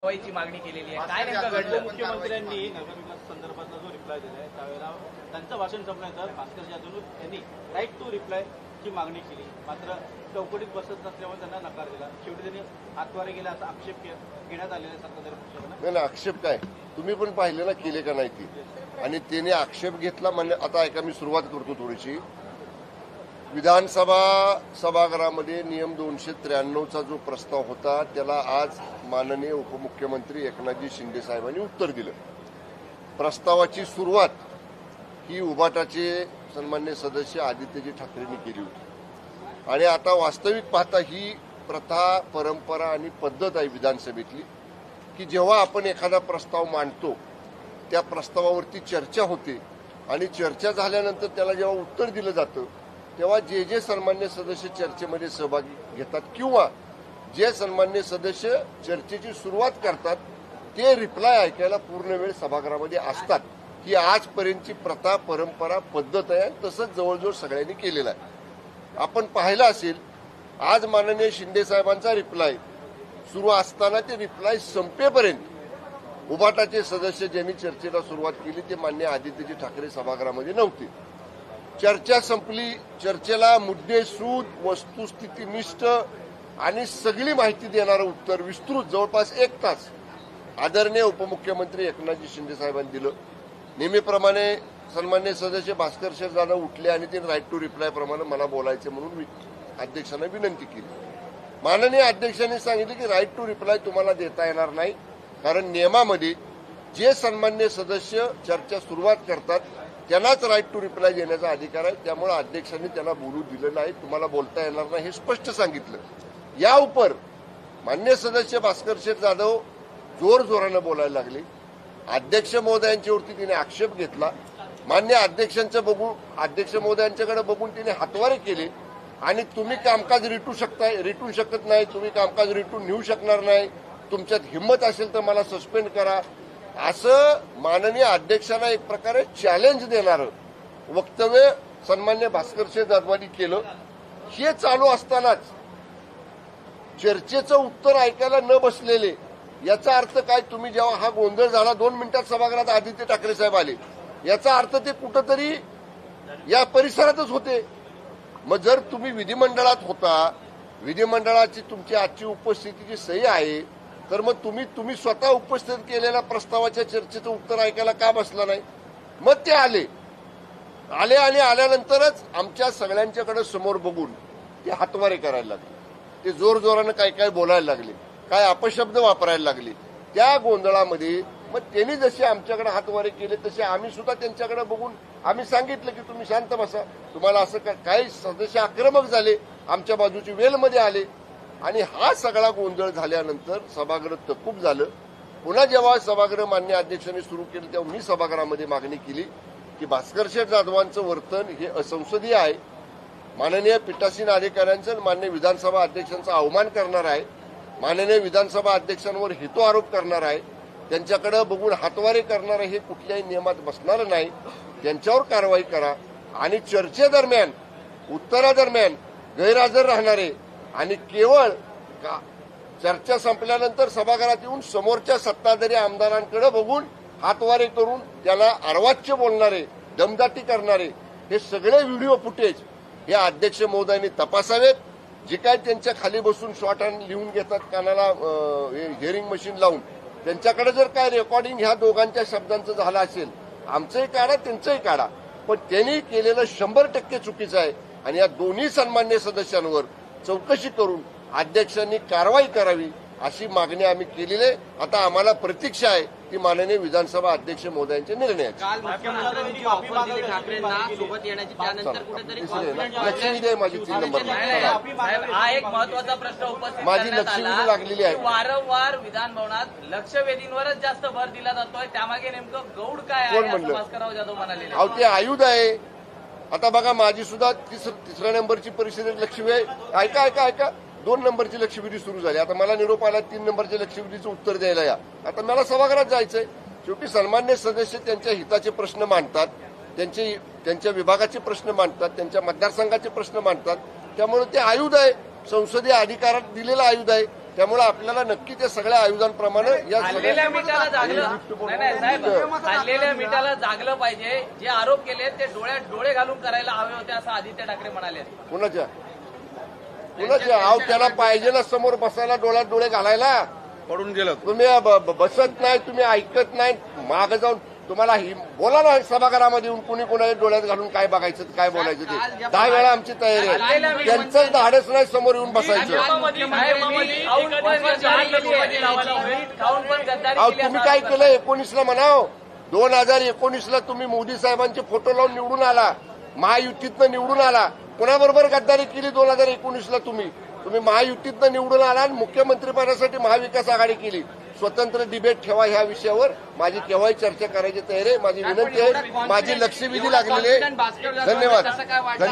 ची मागणी केलेली आहे. काय नेमकं घडलं? मुख्यमंत्र्यांनी नगरविकास संदर्भातला जो रिप्लाय दिलाय त्यावेळेला त्यांचं भाषण संपल्यानंतर भास्कर जाधव यांनी राईट टू रिप्लाय ची मागणी केली, मात्र चौकटीत बसत नसल्यामुळे त्यांना नकार दिला. शेवटी त्यांनी हातवारे गेला असा आक्षेप घेण्यात आलेला सत्ताधारी पक्षाने. नाही, आक्षेप काय तुम्ही पण पाहिले ना, केले का नाही ते. आणि त्याने आक्षेप घेतला म्हणजे आता ऐका, मी सुरुवात करतो थोडीशी. विधानसभा सभागृहामध्ये नियम 293चा जो प्रस्ताव होता त्याला आज माननीय उपमुख्यमंत्री एकनाथजी शिंदे साहेबांनी उत्तर दिलं. प्रस्तावाची सुरुवात ही उभाटाचे सन्मान्य सदस्य आदित्यजी ठाकरेंनी केली होती. आणि आता वास्तविक पाहता ही प्रथा, परंपरा आणि पद्धत आहे विधानसभेतली की जेव्हा आपण एखादा प्रस्ताव मांडतो त्या प्रस्तावावरती चर्चा होते आणि चर्चा झाल्यानंतर त्याला जेव्हा उत्तर दिलं जातं तेव्हा जे जे सन्मान्य सदस्य चर्चेमध्ये सहभागी घेतात किंवा जे सन्मान्य सदस्य चर्चेची सुरुवात करतात ते रिप्लाय ऐकायला पूर्ण वेळ सभागृहामध्ये असतात. ही आजपर्यंतची प्रथा, परंपरा, पद्धत आहे आणि तसंच जवळजवळ सगळ्यांनी केलेलं आहे. आपण पाहिलं असेल आज माननीय शिंदे साहेबांचा रिप्लाय सुरू असताना ते रिप्लाय संपेपर्यंत उभाटाचे सदस्य ज्यांनी चर्चेला सुरुवात केली ते माननीय आदित्यजी ठाकरे सभागृहामध्ये नव्हते. चर्चा संपली. चर्चेला मुद्देसूद, वस्तुस्थितीनिष्ठ आणि सगळी माहिती देणारं उत्तर विस्तृत जवळपास 1 तास आदरणीय उपमुख्यमंत्री एकनाथजी शिंदे साहेबांनी दिलं. नेहमीप्रमाणे सन्मान्य सदस्य भास्कर जाधव उठले आणि ते राईट टू रिप्लाय प्रमाणे मला बोलायचे म्हणून अध्यक्षांना विनंती केली. माननीय अध्यक्षांनी सांगितले की राईट टू रिप्लाय तुम्हाला देता येणार नाही, कारण नियमामध्ये जे सन्मान्य सदस्य चर्चा सुरुवात करतात त्यांनाच राईट टू रिप्लाय देण्याचा अधिकार आहे. त्यामुळे अध्यक्षांनी त्यांना बोलू दिलं नाही, तुम्हाला बोलता येणार नाही हे स्पष्ट सांगितलं. या उपर मान्य सदस्य भास्कर जाधव जोरजोरानं बोलायला लागले. अध्यक्ष महोदयांच्यावरती तिने आक्षेप घेतला. मान्य अध्यक्षांचं बघून, अध्यक्ष महोदयांच्याकडे बघून तिने हातवारे केले आणि तुम्ही कामकाज रिटू शकत नाही, तुम्ही कामकाज रिटून नेऊ शकणार नाही, तुमच्यात हिंमत असेल तर मला सस्पेंड करा, असं माननीय अध्यक्षांना एक प्रकारे चॅलेंज देणारं वक्तव्य सन्मान्य भास्कर जाधवांनी केलं. हे चालू असतानाच चर्चेचं उत्तर ऐकायला न बसलेले, याचा अर्थ काय, तुम्ही जेव्हा हा गोंधळ झाला 2 मिनिटात सभागृहात आदित्य ठाकरे साहेब आले, याचा अर्थ ते कुठंतरी या परिसरातच होते. मग जर तुम्ही विधिमंडळात होता, विधिमंडळाची तुमची आजची उपस्थितीची सही आहे, तर मग तुम्ही स्वतः उपस्थित केलेल्या प्रस्तावाच्या चर्चेचं उत्तर ऐकायला का बसला नाही? मग ते आले आणि आल्यानंतरच आमच्या सगळ्यांच्याकडे समोर बघून ते हातवारे करायला लागले. ते जोरजोरानं काय बोलायला लागले, काय अपशब्द वापरायला लागले. त्या गोंधळामध्ये मग त्यांनी जसे आमच्याकडे हातवारे केले तसे आम्ही सुद्धा त्यांच्याकडे बघून आम्ही सांगितलं की तुम्ही शांत बसा. तुम्हाला असं काही सदस्य आक्रमक झाले, आमच्या बाजूची वेलमध्ये आले आणि हा सगळा गोंधळ झाल्यानंतर सभागृह तहकूब झालं. पुन्हा जेव्हा सभागृह मान्य अध्यक्षांनी सुरू केलं तेव्हा मी सभागृहामध्ये मागणी केली की भास्कर जाधवांचं वर्तन हे असंसदीय आहे, माननीय पीठासीन अधिकाऱ्यांचं माननीय विधानसभा अध्यक्षांचा अवमान करणार आहे, माननीय विधानसभा अध्यक्षांवर हेतू आरोप करणार आहे, त्यांच्याकडे बघून हातवारे करणार हे कुठल्याही नियमात बसणार नाही. त्यांच्यावर कारवाई करा आणि चर्चेदरम्यान, उत्तरादरम्यान गैरहजर राहणारे आणि केवळ चर्चा संपल्यानंतर सभागृहात येऊन समोरच्या सत्ताधारी आमदारांकडे बघून हातवारे करून त्याला अर्वाच्य बोलणारे, दमदाटी करणारे हे सगळे व्हिडिओ फुटेज हे अध्यक्ष महोदयांनी तपासावेत. जे काय त्यांच्या खाली बसून शॉर्ट हँड लिहून घेतात कानाला हिअरिंग मशीन लावून, त्यांच्याकडे जर काय रेकॉर्डिंग ह्या दोघांच्या शब्दांचं झालं असेल, आमचंही काढा त्यांचंही काढा, पण त्यांनी केलेलं 100% चुकीचं आहे आणि या दोन्ही सन्मान्य सदस्यांवर चौकशी करून अध्यक्षांनी कारवाई करावी अशी मागणी आम्ही केलेली आहे. आता आम्हाला प्रतीक्षा आहे की माननीय विधानसभा अध्यक्ष महोदयांच्या निर्णयाची. काल मुख्यमंत्र्यांनी ऑफर दिली ठाकरेंना सोबत येण्याची, त्यानंतर कुठेतरी लक्ष्मी दे माझी 3 नंबर हा एक महत्वाचा प्रश्न उपस्थित माझी लक्ष्मी लागलेली आहे. वारंवार विधान भवनात लक्षवेधींवरच जास्त भर दिला जातोय, त्यामागे नेमकं गौड काय आहे असं भास्करराव जाधव म्हणाले. अहो ते आयुध आहे. आता बघा माझी सुद्धा 3ऱ्या नंबरची परिषदेत लक्षवेधी आहे. ऐका 2 नंबरची लक्षवेधी सुरू झाली. आता मला निरोप आला 3 नंबरच्या लक्षवेधीचं उत्तर द्यायला या. आता मला सभागृहात जायचंय. शेवटी सन्मान्य सदस्य त्यांच्या हिताचे प्रश्न मांडतात, त्यांच्या विभागाचे प्रश्न मांडतात, त्यांच्या मतदारसंघाचे प्रश्न मांडतात. त्यामुळे ते आयुध आहे, संसदीय अधिकारात दिलेलं आयुध आहे. त्यामुळे आपल्याला नक्की ते सगळ्या आयोजनाप्रमाणे या खाल्लेल्या मिठाला जागलं नाही साहेब, खाल्लेल्या मिठाला जागलं पाहिजे. जे आरोप केले ते डोळ्यात डोळे घालून करायला हवे होते असं आदित्य ठाकरे म्हणाले. कुणाच्या अहो त्याला पाहिजे ना समोर बसायला डोळ्यात डोळे घालायला. पडून गेलं. तुम्ही बसत नाही, तुम्ही ऐकत नाही, मागे जाऊन तुम्हाला बोला ना सभागृहामध्ये येऊन कुणी कोणाच्या डोळ्यात घालून काय बघायचं काय बोलायचं ते 10 वेळा आमची तयारी आहे. त्यांचंच धाडस नाही समोर येऊन बसायचं. अहो तुम्ही काय केलं 19ला म्हणाव 2019ला तुम्ही मोदी साहेबांचे फोटो लावून निवडून आला, महायुतीतनं निवडून आला. कोणाबरोबर गद्दारी केली 2019ला तुम्ही महायुतीतनं निवडून आला आणि मुख्यमंत्रीपदासाठी महाविकास आघाडी केली. स्वतंत्र डिबेट ठेवा ह्या विषयावर. माझी केव्हाही चर्चा करायची तयारी आहे. माझी विनंती आहे. माझी लक्षवेधी लागलेली आहे. धन्यवाद.